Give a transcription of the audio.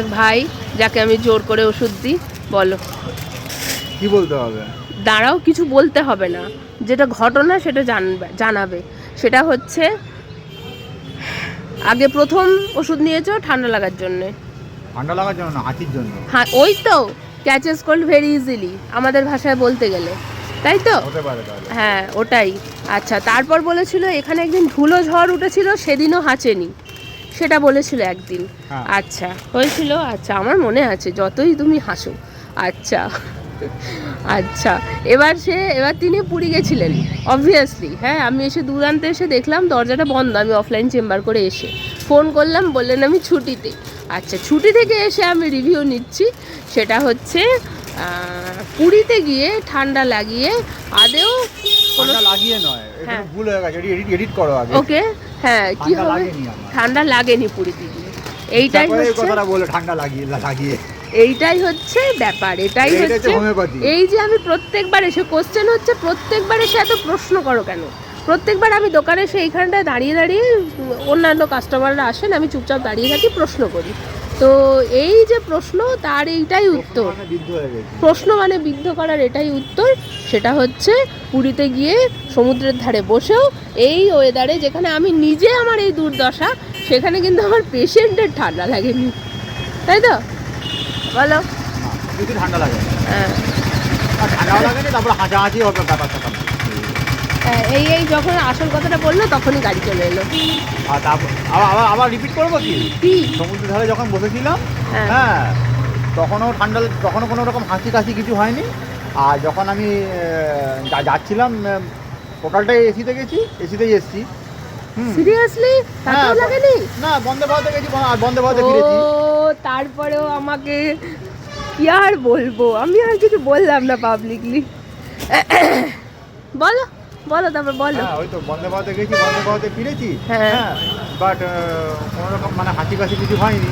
এক ভাই যাকে আমি জোর করে ওষুধ দিই। বলো কি বলতে হবে? দাঁড়াও, কিছু বলতে হবে না, যেটা ঘটনা সেটা জানাবে। সেটা হচ্ছে আগে প্রথম ওষুধ নিয়েছো ঠান্ডা লাগার জন্যে। ঠান্ডা লাগার জন্য না, হাঁচির জন্য। হ্যাঁ, ওই তো ক্যাচেস কোল্ড ভেরি ইজিলি আমাদের ভাষায় বলতে গেলে, তাই তো? হতে পারে তাহলে। হ্যাঁ, ওটাই। আচ্ছা, তারপর বলেছিল এখানে একদিন ধুলো ঝড় উঠেছিল, সেদিনও হাঁচেনি, সেটা বলেছিল একদিন। হ্যাঁ। আচ্ছা, হয়েছিল। আচ্ছা, আমার মনে আছে, যতই তুমি হাসো। আচ্ছা আচ্ছা, এবার তিনি পুরী গেছিলেন অবভিয়াসলি। হ্যাঁ, আমি এসে দুধ আনতে এসে দেখলাম দরজাটা বন্ধ। আমি অফলাইন চেম্বার করে এসে ফোন করলাম, বললেন আমি ছুটিতে। আচ্ছা, ছুটি থেকে এসে আমি রিভিউ নিচ্ছি। সেটা হচ্ছে পুরীতে গিয়ে ঠান্ডা লাগিয়ে আদেও ঠান্ডা লাগিয়ে নয়, এটা ভুল হয়ে গেছে, এডিট করো আগে। ওকে, হ্যাঁ, কি ঠান্ডা হবে? লাগেনি আমার। ঠান্ডা লাগেনি পুরীতে গিয়ে, এইটাই তারপরে এই হচ্ছে কথাটা বলে ঠান্ডা লাগিয়ে এইটাই হচ্ছে ব্যাপার। এটাই এইটা হচ্ছে হোমিওপ্যাথি। এই যে আমি প্রত্যেকবার এসে কোশ্চেন হচ্ছে, প্রত্যেকবার এসে এত প্রশ্ন করো কেন? প্রত্যেকবার আমি দোকানে এসে এইখানটায় দাঁড়িয়ে দাঁড়িয়ে, অন্যান্য কাস্টমাররা আসেন, আমি চুপচাপ দাঁড়িয়ে থাকি, প্রশ্ন করি। তো এই যে প্রশ্ন, তার এইটাই উত্তর। প্রশ্ন মানে বিদ্ধ করার এটাই উত্তর। সেটা হচ্ছে পুরীতে গিয়ে সমুদ্রের ধারে বসেও এই ওয়েদারে, যেখানে আমি নিজে আমার এই দুর্দশা, সেখানে কিন্তু আমার পেশেন্টের ঠান্ডা লাগেনি, তাই তো? বলো। যদি ঠান্ডা লাগে, হ্যাঁ, ঠান্ডাও লাগেনি, তারপর হাঁচাহাঁচি হবে ব্যাপারটা। এই যখন আসল কথাটা বললো তখনই গাড়ি চলে এলো। আর তারপর আবার রিপিট করবো কি? সমুদ্রের ধারে যখন বসেছিলাম, হ্যাঁ, তখনও কোনো রকম হাসি কাশি কিছু হয়নি। আর যখন আমি যাচ্ছিলাম, টোটালটাই এসিতে গেছি, এসিতেই এসছি। সিরিয়াসলি? তাতেও লাগেনি? না, বন্দে ভারতে গেছি, আর বন্দে ভারতে ফিরেছি। ও, তারপরেও আমাকে কি আর বলবো, আমি আর কিছু বললাম না পাবলিকলি। বলো বলো, তারপর বলো। হ্যাঁ, ওই তো বন্দে ভারতে গেছি, বন্দে ভারতে ফিরেছি। হ্যাঁ, বাট কোনো রকম মানে হাসি কাশি কিছু হয়নি।